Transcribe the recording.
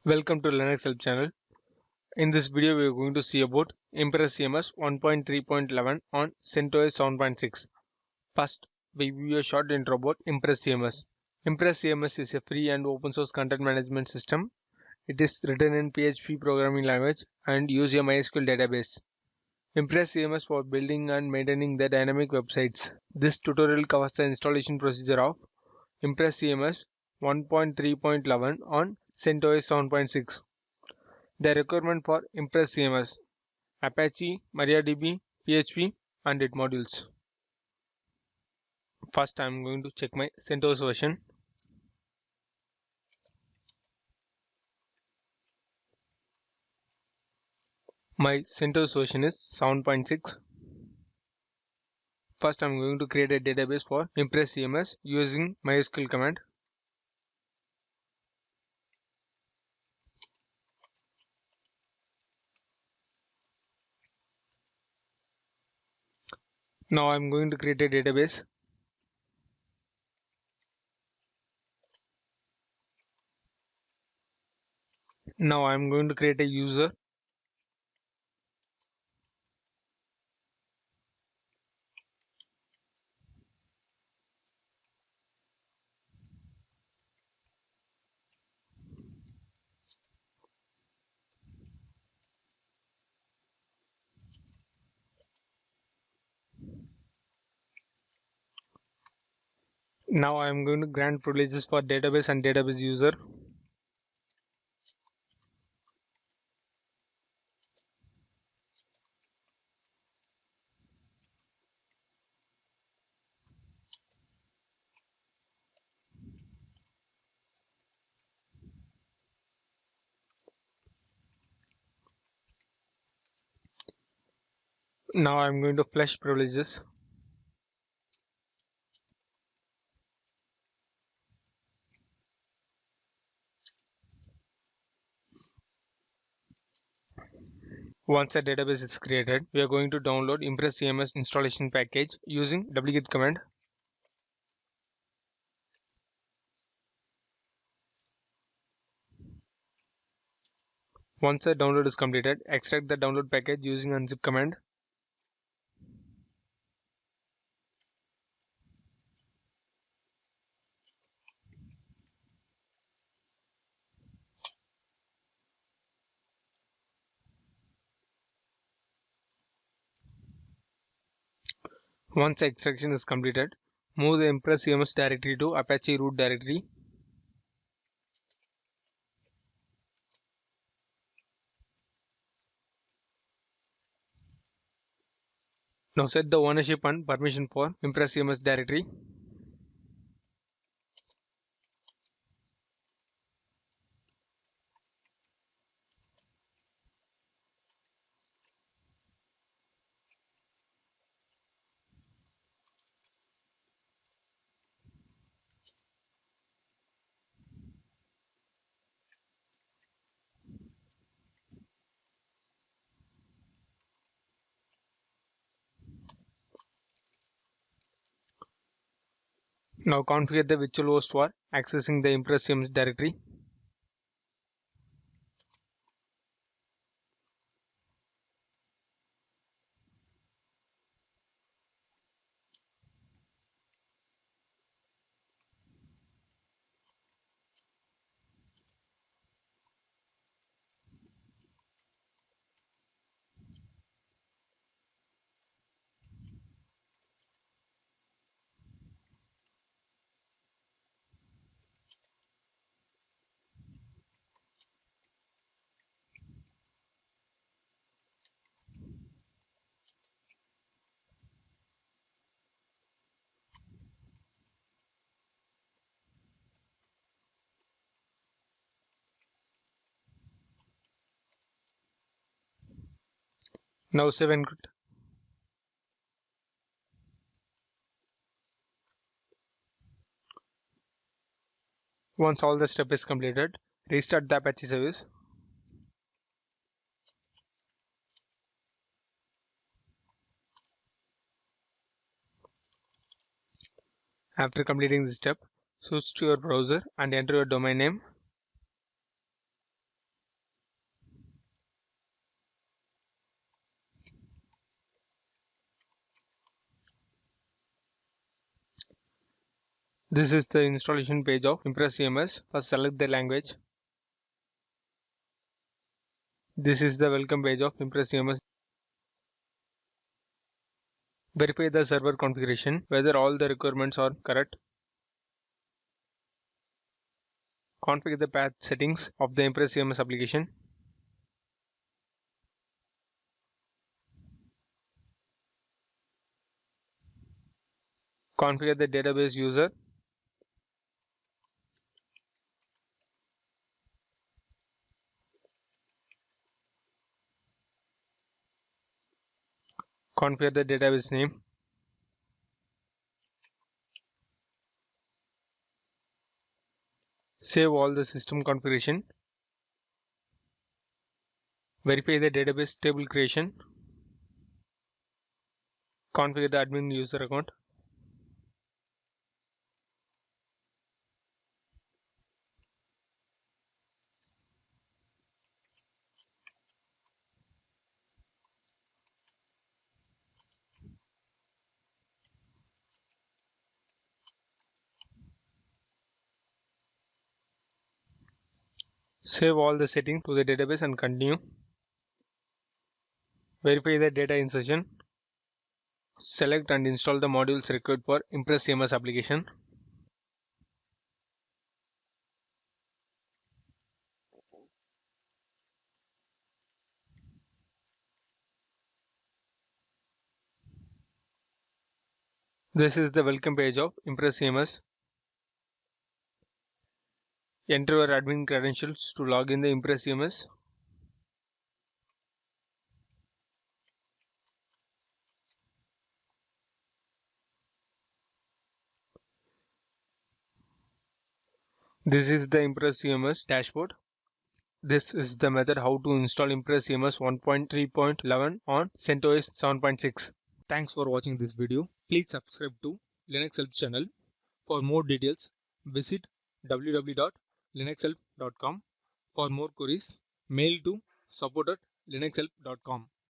Welcome to Linux Help channel. In this video, we are going to see about Impress CMS 1.3.11 on CentOS 7.6. First, we view a short intro about Impress CMS. Impress CMS is a free and open source content management system. It is written in PHP programming language and use a MySQL database. Impress CMS for building and maintaining the dynamic websites. This tutorial covers the installation procedure of Impress CMS 1.3.11 on CentOS 7.6. The requirement for Impress CMS: Apache, MariaDB, PHP, and its modules. First, I am going to check my CentOS version. My CentOS version is 7.6. First, I am going to create a database for Impress CMS using MySQL command. Now I am going to create a database. Now I am going to create a user. Now I am going to grant privileges for database and database user. Now I am going to flush privileges. Once a database is created, we are going to download Impress CMS installation package using wget command. Once a download is completed, extract the download package using unzip command. Once extraction is completed, move the Impress CMS directory to Apache root directory. Now set the ownership and permission for Impress CMS directory. Now configure the virtual host for accessing the Impress CMS directory. Now save and quit. Once all the step is completed, restart the Apache service. After completing this step, switch to your browser and enter your domain name. This is the installation page of Impress CMS. First select the language. This is the welcome page of Impress CMS. Verify the server configuration, whether all the requirements are correct. Configure the path settings of the Impress CMS application. Configure the database user. Configure the database name. Save all the system configuration. Verify the database table creation. Configure the admin user account. Save all the settings to the database and continue. Verify the data insertion. Select and install the modules required for Impress CMS application. This is the welcome page of Impress CMS. Enter your admin credentials to log in the Impress CMS. This is the Impress CMS dashboard. This is the method how to install Impress CMS 1.3.11 on CentOS 7.6. Thanks for watching this video. Please subscribe to Linux Help channel. For more details, visit www.linuxhelp.com. For more queries, mail to support@linuxhelp.com.